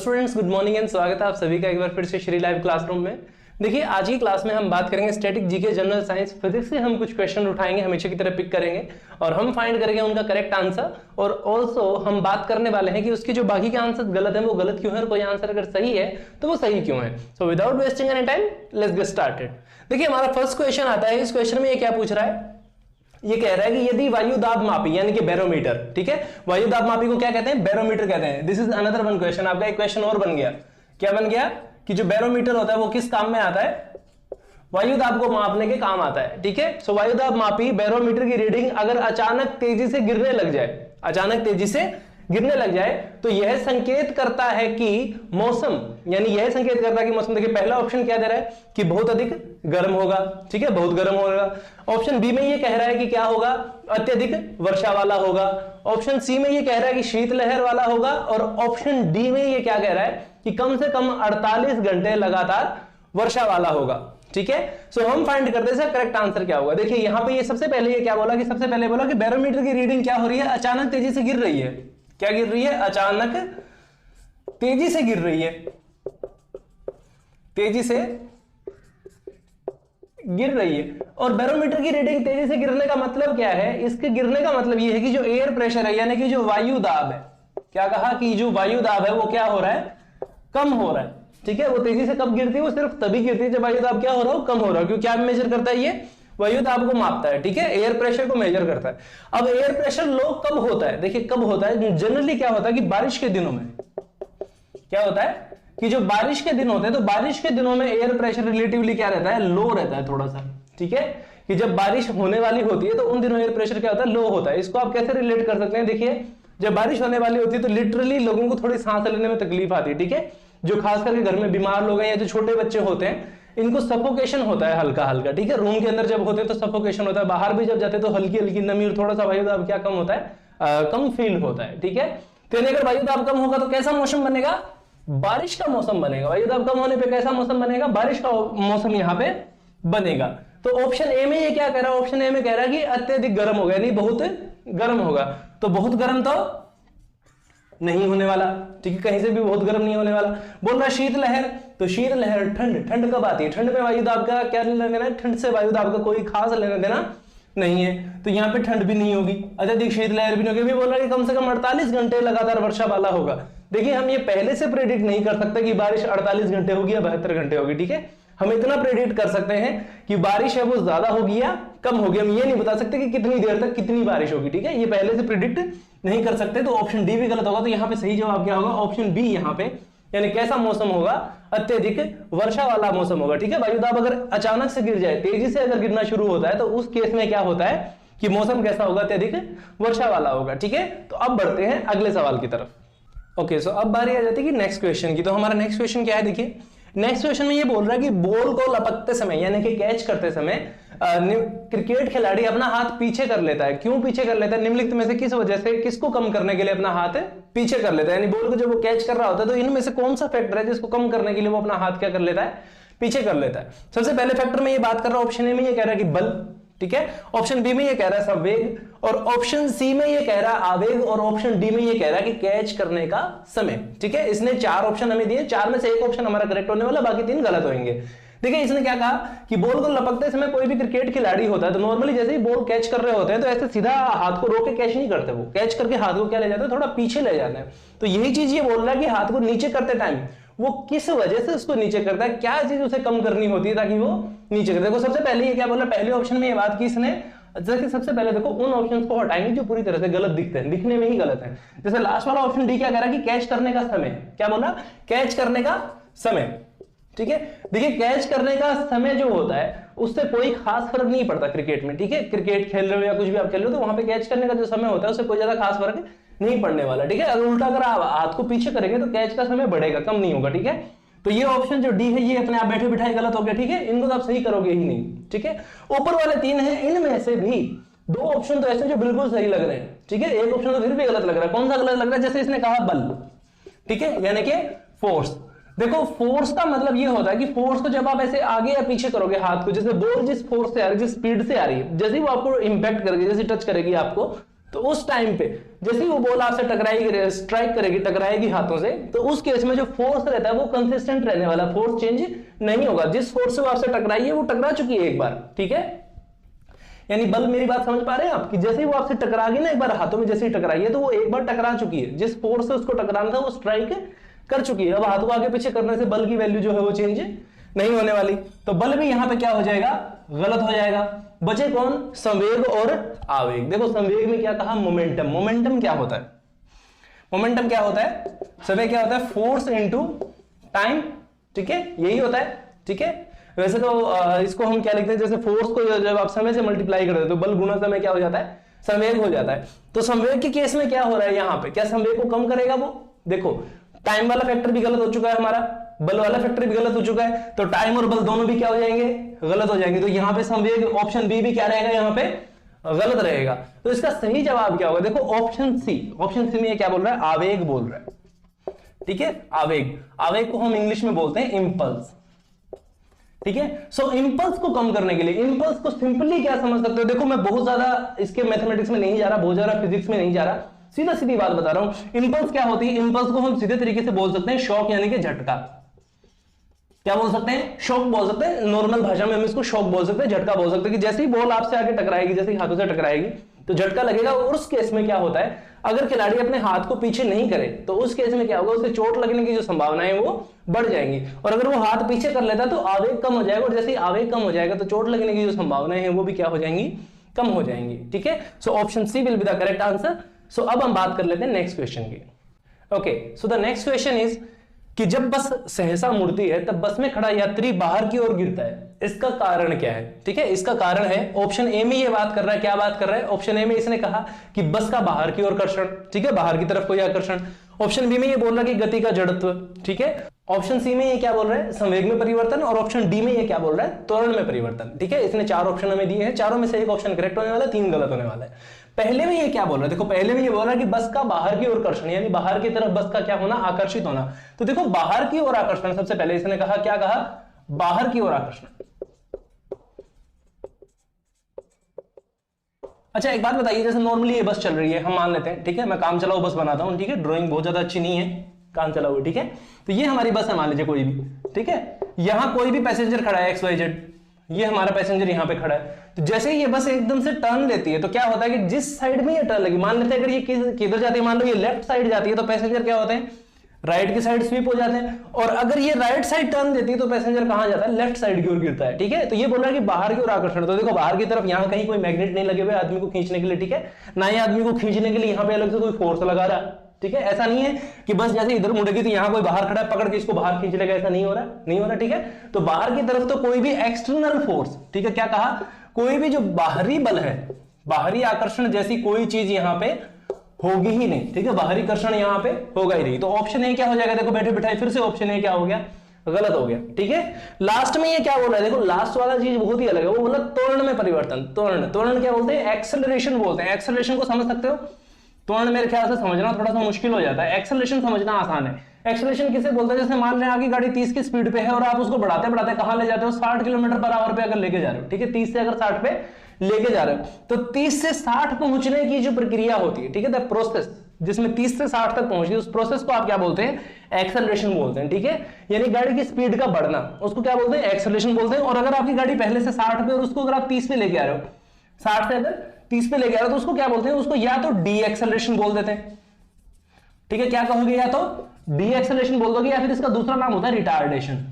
Students, good morning and स्वागत है आप सभी का एक बार फिर से श्री लाइव क्लासरूम में। देखिए, आज की क्लास में हम बात करेंगे static GK, general science, physics से हम कुछ क्वेश्चन उठाएंगे, हमेशा की तरह पिक करेंगे और हम फाइंड करेंगे उनका करेक्ट आंसर। और ऑल्सो हम बात करने वाले हैं कि उसके जो बाकी के आंसर गलत है वो गलत क्यों है, और कोई आंसर अगर सही है तो वो सही क्यों है। So without wasting any time, let's get started. देखिए, हमारा फर्स्ट क्वेश्चन आता है। इस क्वेश्चन में ये क्या पूछ रहा है, ये कह रहा है कि यदि वायु दाब मापी यानी कि बैरोमीटर, ठीक है, वायु दाब मापी को क्या कहते हैं, बैरोमीटर कहते हैं। This is another one question. आपका एक क्वेश्चन और बन गया। क्या बन गया कि जो बैरोमीटर होता है वो किस काम में आता है, वायु दाब को मापने के काम आता है। ठीक है, सो वायु दाब मापी बैरोमीटर की रीडिंग अगर अचानक तेजी से गिरने लग जाए, अचानक तेजी से गिरने लग जाए तो यह संकेत करता है कि मौसम, यानी यह संकेत करता है कि मौसम। देखिए, पहला ऑप्शन क्या दे रहा है कि बहुत अधिक गर्म होगा, ठीक है, बहुत गर्म होगा। ऑप्शन बी में ये कह रहा है कि क्या होगा, अत्यधिक वर्षा वाला होगा। ऑप्शन सी में ये कह रहा है कि शीतलहर वाला होगा। और ऑप्शन डी में ये क्या कह रहा है कि कम से कम 48 घंटे लगातार वर्षा वाला होगा। ठीक है, सो हम फाइंड करते हैं करेक्ट आंसर क्या होगा। देखिए, यहां पे ये सबसे पहले ये क्या बोला कि सबसे पहले बोला कि बैरोमीटर की रीडिंग क्या हो रही है, अचानक तेजी से गिर रही है। क्या गिर रही है, अचानक तेजी से गिर रही है, तेजी से गिर रही है। और बैरोमीटर की रीडिंग तेजी से गिरने का मतलब क्या है, इसके गिरने का मतलब यह है कि जो एयर प्रेशर है यानी कि जो वायु दाब है, क्या कहा कि जो वायु दाब है वो क्या हो रहा है, कम हो रहा है। ठीक है, वो तेजी से कब गिरती है, वो सिर्फ तभी गिरती है जब वायु दाब क्या हो रहा हो, कम हो रहा हो। क्योंकि क्या मेजर करता है, ये वायु दाब को मापता है। ठीक है, एयर प्रेशर को मेजर करता है। अब एयर प्रेशर लो कब होता है, देखिए कब होता है, जनरली क्या होता है कि बारिश के दिनों में क्या होता है कि जो बारिश के दिन होते हैं तो बारिश के दिनों में एयर प्रेशर रिलेटिवली क्या रहता है, लो रहता है थोड़ा सा। ठीक है, कि जब बारिश होने वाली होती है तो उन दिनों एयर प्रेशर क्या होता है, लो होता है। इसको आप कैसे रिलेट कर सकते हैं, देखिए जब बारिश होने वाली होती है तो लिटरली लोगों को थोड़ी सांस लेने में तकलीफ आती है। ठीक है, जो खास करके घर में बीमार लोग हैं या जो छोटे बच्चे होते हैं इनको सफोकेशन होता है हल्का हल्का। ठीक है, रूम के अंदर जब होते हैं तो सफोकेशन होता है, बाहर भी जब जाते हैं तो हल्की हल्की नमी और थोड़ा सा वायु दाब क्या कम होता है, कम फील होता है। ठीक है, तो अगर वायु दाब कम होगा तो कैसा मौसम बनेगा, बारिश का मौसम बनेगा। वायु दाब कम होने पे कैसा मौसम बनेगा, बारिश का मौसम यहाँ पे बनेगा। तो ऑप्शन ए में ये क्या कह रहा है, ऑप्शन ए में कह रहा है कि अत्यधिक गर्म होगा, यानी बहुत गर्म होगा। तो बहुत गर्म तो नहीं होने वाला। ठीक है, कहीं से भी बहुत गर्म नहीं होने वाला। बोल रहा शीतलहर, तो शीतलहर ठंड, ठंड कब आती है, ठंड में वायु दाब का क्या लेना देना है, ठंड से वायु दाब का कोई खास लेना देना नहीं है। तो यहाँ पे ठंड भी नहीं होगी, अत्यधिक शीतलहर भी नहीं होगी। बोल रहा है कि कम से कम 48 घंटे लगातार वर्षा वाला होगा। देखिए, हम ये पहले से प्रेडिक्ट नहीं कर सकते कि बारिश 48 घंटे होगी या 72 घंटे होगी। ठीक है, हम इतना प्रेडिक्ट कर सकते हैं कि बारिश है वो ज्यादा होगी या कम होगी। हम ये नहीं बता सकते कि कितनी देर तक कितनी बारिश होगी। ठीक है, ये पहले से प्रेडिक्ट नहीं कर सकते। तो ऑप्शन डी भी गलत होगा। तो यहाँ पे सही जवाब क्या होगा, ऑप्शन बी। यहाँ पे यानी कैसा मौसम होगा, अत्यधिक वर्षा वाला मौसम होगा। ठीक है, वायु दाब अगर अचानक से गिर जाए, तेजी से अगर गिरना शुरू होता है तो उस केस में क्या होता है कि मौसम कैसा होगा, अत्यधिक वर्षा वाला होगा। ठीक है, तो अब बढ़ते हैं अगले सवाल की तरफ। ओके, सो अब बारी आ जाती है कि नेक्स्ट क्वेश्चन की। तो हमारा नेक्स्ट क्वेश्चन क्या है, देखिए नेक्स्ट क्वेश्चन में ये बोल रहा है कि बॉल को लपकते समय यानी कि कैच करते समय क्रिकेट खिलाड़ी अपना हाथ पीछे कर लेता है। क्यों पीछे कर लेता है, निम्नलिखित में से किस वजह से, किसको कम करने के लिए अपना हाथ पीछे कर लेता है। यानी बॉल को जब वो कैच कर रहा होता है तो इनमें से कौन सा फैक्टर है जिसको कम करने के लिए वो अपना हाथ क्या कर लेता है, पीछे कर लेता है। सबसे पहले फैक्टर में ये बात कर रहा हूं, ऑप्शन ए में ये कह रहा है कि बल। ठीक है, ऑप्शन बी में ये कह रहा है संवेग, और ऑप्शन सी में ये कह रहा है आवेग, और ऑप्शन डी में ये कह रहा है कि कैच करने का समय। ठीक है, इसने 4 ऑप्शन हमें दिए, 4 में से एक ऑप्शन हमारा करेक्ट होने वाला, बाकी 3 गलत होंगे। देखिए, इसने क्या कहा कि बॉल को लपकते समय कोई भी क्रिकेट खिलाड़ी होता है तो नॉर्मली जैसे ही बॉल कैच कर रहे होते हैं तो ऐसे सीधा हाथ को रोक के कैच नहीं करते, वो कैच करके हाथ को क्या ले जाते हैं, थोड़ा पीछे ले जाते हैं। तो यही चीज ये बोल रहा है कि हाथ को नीचे करते टाइम वो किस वजह से उसको नीचे करता है, क्या चीज उसे कम करनी होती है ताकि वो नीचे करे। देखो, सबसे पहले ये क्या बोल रहा है, पहले ऑप्शन में ये बात की इसने, जैसे सबसे पहले देखो उन ऑप्शंस को हटाएंगे जो पूरी तरह से गलत दिखते हैं, दिखने में ही गलत है। जैसे लास्ट वाला ऑप्शन डी क्या कह रहा है कि कैच करने का समय, क्या बोला, कैच करने का समय। ठीक है, देखिए कैच करने का समय जो होता है उससे कोई खास फर्क नहीं पड़ता क्रिकेट में। ठीक है, क्रिकेट खेल रहे हो या कुछ भी आप खेल रहे हो तो वहां पे कैच करने का जो समय होता है उससे कोई ज्यादा खास फर्क नहीं पड़ने वाला। ठीक है, अगर उल्टा अगर आप हाथ को पीछे करेंगे तो कैच का समय बढ़ेगा, कम नहीं होगा। ठीक है, तो ये ऑप्शन जो डी है ये अपने आप बैठे बिठाए गलत हो गया। ठीक है, इनको तो आप सही करोगे ही नहीं। ठीक है, ऊपर वाले 3 हैं, इनमें से भी 2 ऑप्शन तो ऐसे जो बिल्कुल सही लग रहे हैं। ठीक है, एक ऑप्शन तो फिर भी गलत लग रहा है। कौन सा गलत लग रहा है, जैसे इसने कहा बल। ठीक है, यानी कि फोर्स। देखो, फोर्स का मतलब ये होता है कि फोर्स को जब आप ऐसे आगे या पीछे करोगे हाथ को, जैसे बॉल जिस फोर्स से आ रही है, जिस स्पीड से आ रही है, जैसे ही वो आपको इंपैक्ट करेगी, जैसे टच करेगी आपको, तो उस टाइम पे जैसे ही वो बॉल आपसे टकराएगी, स्ट्राइक करेगी, टकराएगी हाथों से, तो उस केस में जो फोर्स रहता है वो कंसिस्टेंट रहने वाला, फोर्स चेंज नहीं होगा। जिस फोर्स से वो आपसे टकराई है वो टकरा चुकी है एक बार, ठीक है। यानी बल, मेरी बात समझ पा रहे हैं आप, कि जैसे ही वो आपसे टकरा गई ना एक बार हाथों में, जैसे ही टकराई है तो वो एक बार टकरा चुकी है, जिस फोर्स से उसको टकराना था वो स्ट्राइक कर चुकी है। अब हाथ को आगे पीछे करने से बल की वैल्यू जो है वो चेंज नहीं होने वाली, तो बल भी यहां पे क्या हो जाएगा, गलत हो जाएगा। बचे कौन, संवेग और आवेग। देखो संवेग में क्या कहा, मोमेंटम। मोमेंटम क्या होता है, मोमेंटम क्या होता है, संवेग क्या होता है, फोर्स इनटू टाइम, ठीक है, यही होता है, ठीक है। वैसे तो इसको हम क्या लिखते हैं, जैसे फोर्स को जब आप समय से मल्टीप्लाई कर देते हो, बल गुना समय क्या हो जाता है, संवेग हो जाता है। तो संवेग के केस में क्या हो रहा है यहां पे, क्या संवेग को कम करेगा वो, देखो टाइम वाला फैक्टर भी गलत हो चुका है हमारा, बल वाला फैक्टर भी गलत हो चुका है, तो टाइम और बल दोनों भी क्या हो जाएंगे, गलत हो जाएंगे। तो यहां पे संवेग ऑप्शन बी भी क्या रहेगा, यहां पे गलत रहेगा। तो इसका सही जवाब क्या होगा, देखो ऑप्शन सी। ऑप्शन सी में ये क्या बोल रहा है, आवेग बोल रहा है, ठीक है, आवेग। आवेग को हम इंग्लिश में बोलते हैं इंपल्स, ठीक है। सो इंपल्स को कम करने के लिए, इंपल्स को सिंपली क्या समझ सकते हो, देखो मैं बहुत ज्यादा इसके मैथमेटिक्स में नहीं जा रहा, बहुत ज्यादा फिजिक्स में नहीं जा रहा, सीधा सीधी बात बता रहा हूं। इंपल्स क्या होती है, इंपल्स को हम सीधे तरीके से बोल सकते हैं शॉक, यानी कि झटका। क्या बोल सकते हैं, शॉक बोल सकते हैं, नॉर्मल भाषा में हम इसको शॉक बोल सकते हैं, झटका बोल सकते हैं। कि जैसे ही बॉल आपसे आके टकराएगी, जैसे ही हाथों से टकराएगी तो झटका लगेगा। और उस केस में क्या होता है, अगर खिलाड़ी अपने हाथ को पीछे नहीं करे तो उस केस में क्या होगा, उसे चोट लगने की जो संभावना है वो बढ़ जाएंगी। और अगर वो हाथ पीछे कर लेता तो आवेग कम हो जाएगा, और जैसे ही आवेग कम हो जाएगा तो चोट लगने की जो संभावनाएं हैं वो भी क्या हो जाएंगी, कम हो जाएंगी, ठीक है। So option C will be the correct answer. So अब हम बात कर लेते हैं नेक्स्ट क्वेश्चन की। Okay, so the next question is कि जब बस सहसा मुड़ती है तब बस में खड़ा यात्री बाहर की ओर गिरता है, इसका कारण क्या है, ठीक है। इसका कारण है, ऑप्शन ए में ये बात कर रहा है, क्या बात कर रहा है, ऑप्शन ए में इसने कहा कि बस का बाहर की ओर आकर्षण, ठीक है, बाहर की तरफ कोई आकर्षण। ऑप्शन बी में ये बोल रहा है कि गति का जड़त्व, ठीक है। ऑप्शन सी में ये क्या बोल रहा है, संवेग में परिवर्तन। और ऑप्शन डी में ये क्या बोल रहा है, त्वरण में परिवर्तन, ठीक है। इसने 4 ऑप्शन हमें दिए हैं, चारों में से एक ऑप्शन करेक्ट होने वाला है, 3 गलत होने वाला है। पहले में ये क्या बोल रहा है, देखो पहले में ये बोल रहा है कि बस का बाहर की ओर आकर्षण, यानी बाहर की तरफ बस का क्या होना, आकर्षित होना। तो देखो बाहर की ओर आकर्षण, सबसे पहले इसने कहा, क्या कहा, बाहर की ओर आकर्षण। अच्छा एक बात बताइए, जैसे नॉर्मली ये बस चल रही है, हम मान लेते हैं, ठीक है, मैं काम चलाओ बस बनाता हूं, ठीक है, ड्राइंग बहुत ज्यादा अच्छी नहीं है, काम चलाओ, ठीक है। तो ये हमारी बस है, मान लीजिए कोई भी, ठीक है, यहां कोई भी पैसेंजर खड़ा है XYZ, ये हमारा पैसेंजर यहां पे खड़ा है। तो जैसे ही ये बस एकदम से टर्न लेती है तो क्या होता है कि जिस साइड में ये टर्न लगी, मान लेते हैं अगर ये किधर जाती है, मान लो ये लेफ्ट साइड जाती है, तो पैसेंजर क्या होते हैं, राइट की साइड स्वीप हो जाते हैं। और अगर ये राइट साइड टर्न देती है तो पैसेंजर कहां जाता है, लेफ्ट साइड की ओर गिरता है, ठीक है। तो ये बोल रहा है कि बाहर की ओर आकर्षण। तो देखो बाहर की तरफ यहां कहीं कोई मैग्नेट नहीं लगे हुए आदमी को खींचने के लिए, ठीक है, ना ही आदमी को खींचने के लिए यहां पे अलग से कोई फोर्स लगा रहा है, ठीक है। ऐसा नहीं है कि बस जैसे इधर मुड़ेगी तो यहां कोई बाहर खड़ा है पकड़ के इसको बाहर खींच लेगा, ऐसा नहीं हो रहा, नहीं हो रहा, ठीक है। तो बाहर की तरफ तो कोई भी एक्सटर्नल फोर्स, ठीक है, क्या कहा, कोई भी जो बाहरी बल है, बाहरी आकर्षण जैसी कोई चीज यहां पे होगी ही नहीं, ठीक है, बाहरी आकर्षण यहां पे होगा ही नहीं। तो ऑप्शन ए क्या हो जाएगा, देखो बैठे बैठाए फिर से ऑप्शन ए क्या हो गया, गलत हो गया, ठीक है। लास्ट में ये क्या बोल रहा है, देखो लास्ट वाला चीज बहुत ही अलग है, वो बोला त्वरण में परिवर्तन। त्वरण, त्वरण क्या बोलते हैं, एक्सेलरेशन बोलते हैं। एक्सेलरेशन को समझ सकते हो, त्वरण मेरे ख्याल से समझना थोड़ा सा मुश्किल हो जाता है, एक्सेलरेशन समझना आसान है। एक्सेलरेशन किसे बोलते हैं, जैसे मान लें आगे गाड़ी 30 की स्पीड पे है और आप उसको बढ़ाते बढ़ाते कहां ले जाते हो, 60 किलोमीटर पर आवर पे अगर लेके जा रहे हो, ठीक है, 30 से अगर 60 पे लेके जा रहे हो, तो 30 से 60 पहुंचने की जो प्रक्रिया होती है, ठीक है, द प्रोसेस, जिसमें 30 से 60 तक पहुंची, उस प्रोसेस को आप क्या बोलते हैं, एक्सेलरेशन बोलते हैं, ठीक है। यानी गाड़ी की स्पीड का बढ़ना, उसको क्या बोलते हैं, एक्सेलरेशन बोलते हैं। और अगर आपकी गाड़ी पहले से 60 पे और उसको अगर आप 30 पे लेके आ रहे हो, 60 से अगर 30 पे लेके आ रहे हो, तो उसको क्या बोलते हैं, उसको या तो डी एक्सेलरेशन बोल देते हैं, ठीक है, क्या कहोगे, या तो डी एक्सेलरेशन बोल दोगे, या फिर इसका दूसरा नाम होता है रिटार्डेशन।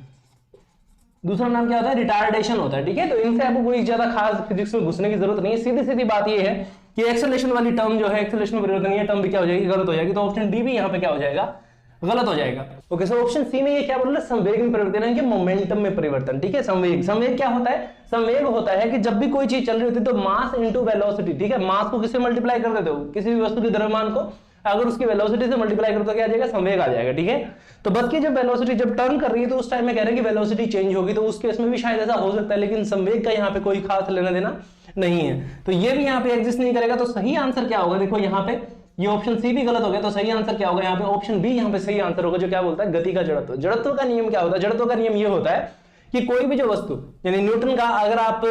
दूसरा नाम क्या होता है, रिटार्डेशन होता है, ठीक है। तो इनसे आपको कोई ज्यादा खास फिजिक्स में घुसने की जरूरत नहीं है, सीधी सीधी बात ये है कि एक्सेलरेशन वाली टर्म जो है, एक्सेलरेशन परिवर्तन, ये टर्म भी क्या हो जाएगी, गलत हो जाएगी। तो ऑप्शन डी भी यहाँ पे क्या हो जाएगा, गलत हो जाएगा। ओके, सो ऑप्शन सी में ये क्या बोल रहा है, संवेग में परिवर्तन, यानी कि मोमेंटम में परिवर्तन, ठीक है। संवेग, संवेग क्या होता है, संवेग होता है कि जब भी कोई चीज चल रही होती है तो मास इनटू वेलोसिटी, ठीक है, मास को किससे मल्टीप्लाई कर देते हो, किसी भी वस्तु के द्रव्यमान को अगर उसकी वेलोसिटी से मल्टीप्लाई करो तो क्या आ जाएगा, संवेग आ जाएगा, ठीक है। तो बस की जब वेलोसिटी जब टर्न कर रही है तो उस टाइम में कह रहे हैं कि वेलोसिटी चेंज होगी, तो उस केस में भी शायद ऐसा हो सकता है, लेकिन संवेग का यहाँ पे कोई खास लेना देना नहीं है, तो ये भी यहाँ पे एग्जिस्ट नहीं करेगा। तो सही आंसर क्या होगा, देखो यहाँ पे ये ऑप्शन सी भी गलत हो गया, तो सही आंसर क्या होगा, यहाँ पे ऑप्शन बी यहाँ पे सही आंसर होगा, जो क्या बोलता है, गति का जड़त्व। जड़त्व का नियम क्या होता है, जड़त्व का नियम ये होता है कि कोई भी जो वस्तु, यानी न्यूटन का अगर आप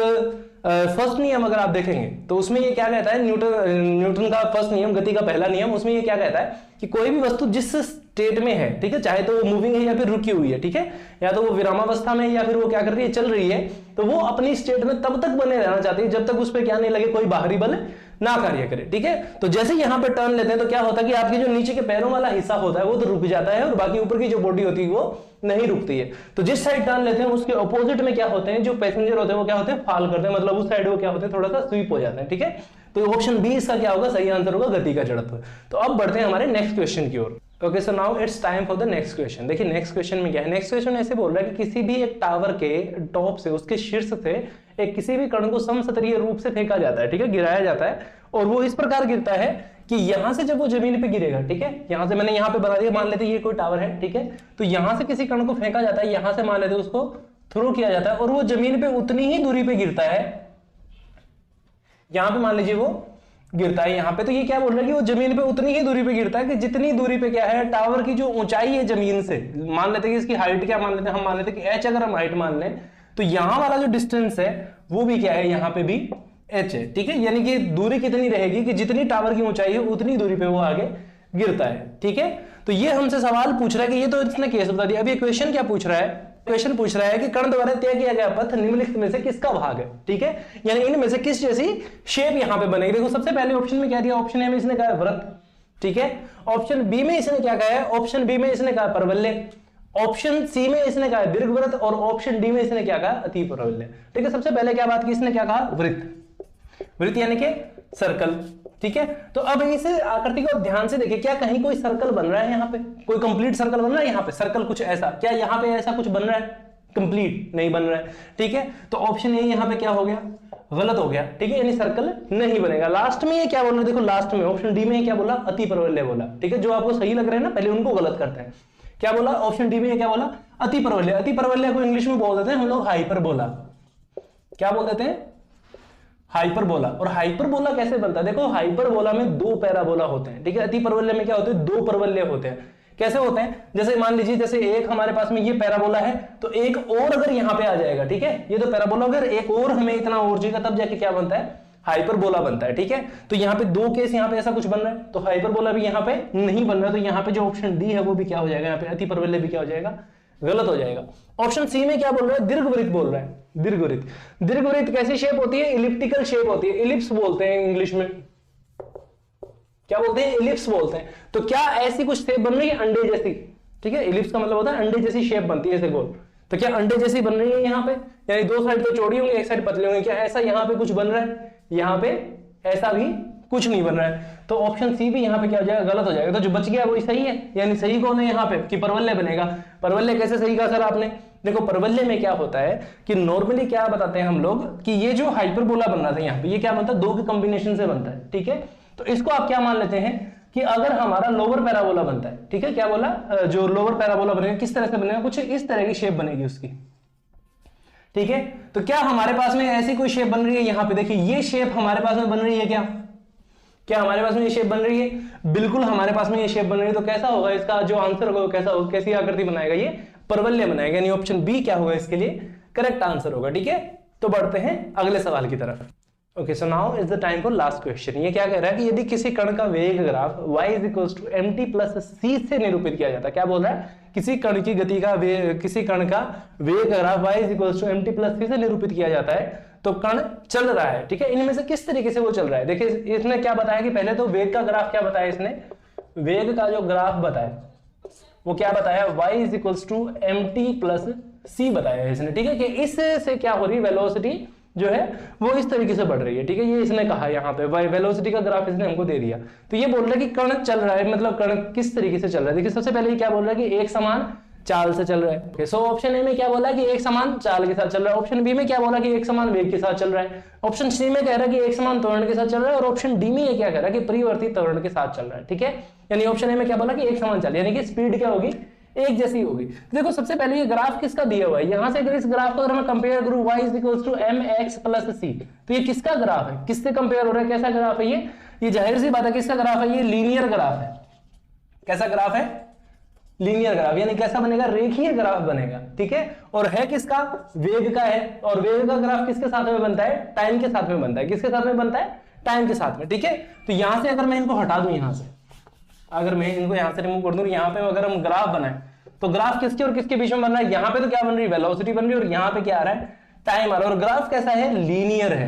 फर्स्ट नियम अगर आप देखेंगे तो उसमें ये क्या कहता है, न्यूटन का फर्स्ट नियम, गति का पहला नियम, उसमें ये क्या कहता है कि कोई भी वस्तु जिस स्टेट में है, ठीक है, चाहे तो वो मूविंग है या फिर रुकी हुई है, ठीक है, या तो वो विरामावस्था में या फिर वो क्या कर रही है, चल रही है, तो वो अपनी स्टेट में तब तक बने रहना चाहती है जब तक उस पर क्या नहीं लगे, कोई बाहरी बल ना कार्य करे, ठीक है। तो जैसे यहां पे टर्न लेते हैं तो क्या होता है कि आपके जो नीचे के पैरों वाला हिस्सा होता है वो तो रुक जाता है और बाकी ऊपर की जो बॉडी होती है वो नहीं रुकती है। तो जिस साइड टर्न लेते हैं उसके ऑपोजिट में क्या होते हैं, जो पैसेंजर होते हैं वो क्या होते हैं, फॉल करते हैं, मतलब उस साइड वो क्या होते हैं, थोड़ा सा स्वीप हो जाते हैं, ठीक है। तो ऑप्शन बी इसका क्या होगा, सही आंसर होगा गति का जड़त्व। तो अब बढ़ते हैं हमारे नेक्स्ट क्वेश्चन की ओर। Okay, so now it's time for the next question. देखिए नेक्स्ट क्वेश्चन में क्या है, नेक्स्ट क्वेश्चन ऐसे बोल रहा है कि किसी भी एक टावर के टॉप से, उसके शीर्ष से एक किसी भी कण को समसतरीय रूप से फेंका जाता है, ठीक है, गिराया जाता है, और वो इस प्रकार गिरता है कि यहां से जब वो जमीन पे गिरेगा, ठीक है, यहां से मैंने यहां पे बना दिया, मान लेते ये कोई टावर है, ठीक है, तो यहां से किसी कण को फेंका जाता है, यहां से मान लेते उसको थ्रो किया जाता है और वो जमीन पे उतनी ही दूरी पे गिरता है, यहां पे मान लीजिए वो गिरता है यहां पे, तो ये क्या बोल रहा है कि वो जमीन पे उतनी ही दूरी पे गिरता है कि जितनी दूरी पे क्या है, टावर की जो ऊंचाई है जमीन से, मान लेते हैं कि इसकी हाइट क्या मान लेते हैं, हम मान लेते हैं कि h अगर हम हाइट मान लें तो यहां वाला जो डिस्टेंस है वो भी क्या है, यहां पे भी h है, ठीक है, यानी कि दूरी कितनी रहेगी कि जितनी टावर की ऊंचाई है उतनी दूरी पे वो आगे गिरता है, ठीक है। तो ये हमसे सवाल पूछ रहा है कि ये तो इसने केस बता दिया, अब ये क्वेश्चन क्या पूछ रहा है, क्वेश्चन पूछ रहा है कि कण द्वारा तय किया गया पथ निम्नलिखित में से किसका भाग है, ठीक है, यानी इनमें से किस जैसी शेप यहां पे बनेगी। देखो सबसे पहले ऑप्शन में क्या दिया, ऑप्शन ए में इसने कहा वृत्त, ठीक है, ऑप्शन बी में इसने क्या कहा है, ऑप्शन बी में इसने कहा परवलय, ऑप्शन सी में इसने कहा दीर्घवृत्त और ऑप्शन डी में इसने क्या कहा, अति परवलय, ठीक है। सबसे पहले क्या बात की, इसने क्या कहा, वृत्त, वृत्त यानी कि सर्कल, ठीक है। तो अब इस आकृति को ध्यान से देखिए, क्या कहीं कोई सर्कल बन रहा है, यहाँ पे कोई कंप्लीट सर्कल बन रहा है, यहाँ पे सर्कल कुछ ऐसा, क्या यहाँ पे ऐसा कुछ बन रहा है, कंप्लीट नहीं बन रहा है, ठीक है। तो ऑप्शन ए यहाँ पे क्या हो गया, गलत हो गया, ठीक है, यानी सर्कल नहीं बनेगा। लास्ट में ये क्या बोल रहा है, देखो लास्ट में ऑप्शन डी में क्या बोला, अति परवलय बोला, ठीक है, जो आपको सही लग रहा है ना पहले उनको गलत करते हैं। क्या बोला, ऑप्शन डी में क्या बोला, अति परवलय, अति परवलय को इंग्लिश में बोल देते हैं हम लोग हाइपरबोला, क्या बोल देते हैं, हाइपरबोला। और हाइपरबोला कैसे बनता है, देखो हाइपरबोला में दो पैराबोला होते हैं, ठीक है, अति परवलय में क्या होते हैं, दो परवलय होते हैं। कैसे होते हैं, जैसे मान लीजिए जैसे एक हमारे पास में ये पैराबोला है तो एक और अगर यहां पे आ जाएगा, ठीक है, ये तो पैराबोला, अगर एक और हमें इतना और चाहिए तब जाके क्या बनता है, हाइपरबोला बनता है, ठीक है। तो यहाँ पे दो केस, यहाँ पे ऐसा कुछ बन रहा है तो हाइपरबोला भी यहाँ पे नहीं बन रहा है, तो यहाँ पे जो ऑप्शन डी है वो भी क्या हो जाएगा, यहाँ पे अति परवलय भी क्या हो जाएगा, गलत हो जाएगा। ऑप्शन सी में क्या बोल रहा है, दीर्घवृत्त बोल रहा है, दीर्घवृत्त। दीर्घवृत्त कैसी शेप होती है, इलिप्टिकल शेप होती है, इलिप्स बोलते हैं इंग्लिश में, क्या बोलते हैं, इलिप्स बोलते हैं। तो क्या ऐसी कुछ शेप बन रही है अंडे जैसी, ठीक है, इलिप्स का मतलब होता है अंडे जैसी शेप बनती है ऐसे गोल, तो क्या अंडे जैसी बन रही है यहाँ पे, यानी दो साइड तो चौड़ी होंगी एक साइड पतली होंगी, क्या ऐसा यहाँ पे कुछ बन रहा है, यहाँ पे ऐसा भी कुछ नहीं बन रहा है, तो ऑप्शन सी भी यहाँ पे क्या हो जाएगा, गलत हो जाएगा। तो जो बच गया वो सही है, यानी सही कौन है यहाँ पे, कि परवलय बनेगा। परवलय कैसे सही कहा सर आपने, देखो परवलय में क्या होता है कि नॉर्मली क्या बताते हैं हम लोग कि ये जो हाइपरबोला बन रहा था यहाँ पे, ये क्या बनता है, दो के कॉम्बिनेशन से बनता है, ठीक है। तो इसको आप क्या मान लेते हैं कि अगर हमारा लोअर पैराबोला बनता है, ठीक है, क्या बोला, जो लोअर पैराबोला बनेगा किस तरह से बनेगा, कुछ इस तरह की शेप बनेगी उसकी, ठीक है। तो क्या हमारे पास में ऐसी कोई शेप बन रही है, यहाँ पे देखिए ये शेप हमारे पास में बन रही है, क्या हमारे पास में ये शेप बन रही है, बिल्कुल हमारे पास में ये शेप बन रही है। तो कैसा होगा इसका जो आंसर होगा, कैसा होगा, कैसी आकृति बनाएगा, ये परवलय बनाएगा, यानी ऑप्शन बी क्या होगा इसके लिए करेक्ट आंसर होगा, ठीक है। तो बढ़ते हैं अगले सवाल की तरफ। Okay, so now is the time for last question. ये क्या कह रहा है कि यदि किसी कण का वेग ग्राफ y = mt + c से निरूपित किया जाता है, क्या बोल रहा है, किसी कण की गति का किसी कण का वेग ग्राफ y = mt + c से निरूपित किया जाता है, तो कण चल रहा है, ठीक है। इनमें से किस तरीके से वो चल रहा है, देखिए इसने क्या बताया कि पहले तो वेग का ग्राफ क्या बताया, इसने वेग का जो ग्राफ बताया वो क्या बताया, y = mt + c बताया इसने, ठीक है, कि इससे क्या हो रही है, वेलोसिटी जो है वो इस तरीके से बढ़ रही है, ठीक है, ये इसने कहा यहाँ पे वेलोसिटी का ग्राफ इसने हमको दे दिया। तो ये बोल रहा है कि कण चल रहा है, मतलब कण किस तरीके से चल रहा है। देखिए सबसे पहले ये क्या बोल रहा है कि एक समान चाल से चल रहा है। सो ऑप्शन ए में क्या बोला कि एक समान चाल के साथ चल रहा है, ऑप्शन बी में क्या बोला कि एक समान वेग के साथ चल रहा है, ऑप्शन सी में कह रहा है कि एक समान त्वरण के साथ चल रहा है, और ऑप्शन डी में ये क्या कह रहा है कि परिवर्ती त्वरण के साथ चल रहा है, ठीक है। यानी ऑप्शन ए में क्या बोला कि एक समान चाल, यानी कि स्पीड क्या होगी, एक जैसी होगी। देखो सबसे पहले ये ग्राफ किसका दिया हुआ है, यहां से अगर इस ग्राफ को अगर मैं कंपेयर करूं y = mx + c, तो ये किसका ग्राफ है, किससे कंपेयर हो रहा है, कैसा ग्राफ है ये जाहिर सी बात है किसका ग्राफ है, ये लीनियर ग्राफ है। कैसा ग्राफ है, लीनियर ग्राफ, यानी कैसा बनेगा, रेखीय ग्राफ बनेगा, ठीक है। और है किसका, वेग का है, और वेग का ग्राफ किसके साथ में बनता है, टाइम के साथ में बनता है। किसके साथ में बनता है, टाइम के साथ में, ठीक है। तो यहां से अगर मैं इनको हटा दूं, यहां से अगर मैं इनको यहां से रिमूव कर दूं, यहां पे अगर हम ग्राफ बनाए तो ग्राफ किसके और किसके बीच में बन रहा है, यहां पे तो क्या बन रही है, वेलोसिटी बन रही है, और यहां पे क्या आ रहा है, टाइम आ रहा है। और ग्राफ कैसा है, लीनियर है,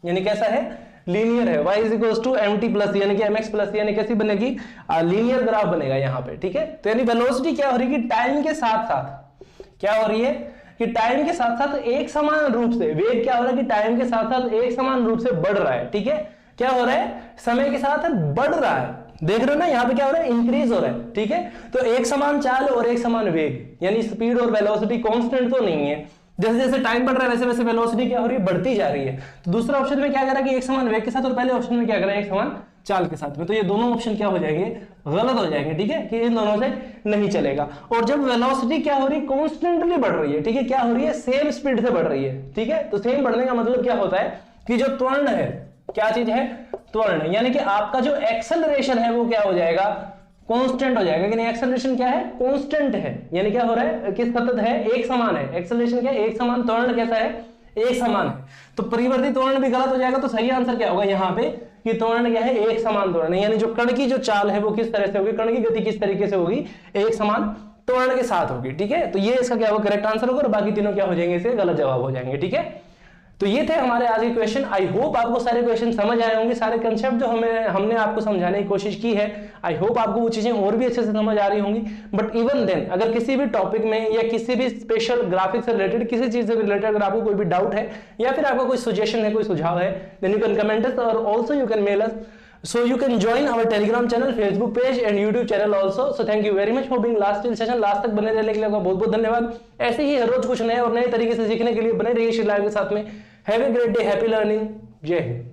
यानी कैसा है, लीनियर है। y is equals to mt plus, यानी कि mx प्लस, यानी कैसी बनेगी, लीनियर ग्राफ बनेगा यहाँ पे, ठीक है। तो यानी वेलोसिटी क्या हो रही है कि टाइम के साथ साथ क्या हो रही है कि टाइम के साथ साथ एक समान रूप से, वेग क्या हो रहा है कि टाइम के साथ साथ एक समान रूप से बढ़ रहा है, ठीक है। क्या हो रहा है, समय के साथ बढ़ रहा है, देख रहे हो ना, यहाँ पे क्या हो रहा है, इंक्रीज हो रहा है, ठीक है। तो एक समान चाल और एक समान वेग, यानी स्पीड और वेलोसिटी कांस्टेंट तो नहीं है। जैसे जैसे टाइम बढ़ रहा है वैसे वैसे वेलोसिटी क्या हो रही है, बढ़ती जा रही है। तो दूसरा ऑप्शन में क्या कह रहा है कि एक समान वेग के साथ, और पहले ऑप्शन में क्या कर रहा है, एक समान चाल के साथ में। तो ये दोनों ऑप्शन क्या हो जाएंगे, गलत हो जाएंगे, ठीक है, कि इन दोनों से नहीं चलेगा। और जब वेलोसिटी क्या हो रही है, कॉन्स्टेंटली बढ़ रही है, ठीक है, क्या हो रही है, सेम स्पीड से बढ़ रही है, ठीक है। तो सेम बढ़ने का मतलब क्या होता है कि जो त्वरण है, क्या चीज है, त्वरण, यानी कि आपका जो एक्सेलरेशन है वो क्या हो जाएगा, कांस्टेंट हो जाएगा। कि नहीं, एक्सेलरेशन क्या है, कांस्टेंट है, यानी क्या हो रहा है, किस सतत है, एक समान है। एक्सेलरेशन क्या है, एक समान, त्वरण कैसा है, एक समान है। तो परिवर्ती त्वरण भी गलत हो जाएगा। तो सही आंसर क्या होगा यहाँ पे कि त्वरण क्या है, एक समान त्वरण, यानी जो कण की जो चाल है वो किस तरह से होगी, कण की गति किस तरीके से होगी, एक समान त्वरण के साथ होगी, ठीक है। तो ये इसका क्या होगा, करेक्ट आंसर होगा, और बाकी तीनों क्या हो जाएंगे, इसके गलत जवाब हो जाएंगे, ठीक है। तो ये थे हमारे आज के क्वेश्चन। आई होप आपको सारे क्वेश्चन समझ आए होंगे, सारे कंसेप्ट जो हमने आपको समझाने की कोशिश की है। आई होप आपको वो चीजें और भी अच्छे से समझ आ रही होंगी। बट इवन देन अगर किसी भी टॉपिक में या किसी भी स्पेशल ग्राफिक्स से रिलेटेड किसी चीज से रिलेटेड अगर आपको कोई भी डाउट है या फिर आपका कोई सजेशन है, कोई सुझाव है, then you can comment us और also you can mail us. So you can join our Telegram channel, Facebook page and YouTube channel also. So thank you very much for being last till session. Last तक बने रहने के लिए आपका बहुत बहुत धन्यवाद। ऐसे ही हर रोज कुछ नए और नए तरीके से सीखने के लिए बने रहिए लाइव के साथ में। Have a great day, happy learning, जय हिंद।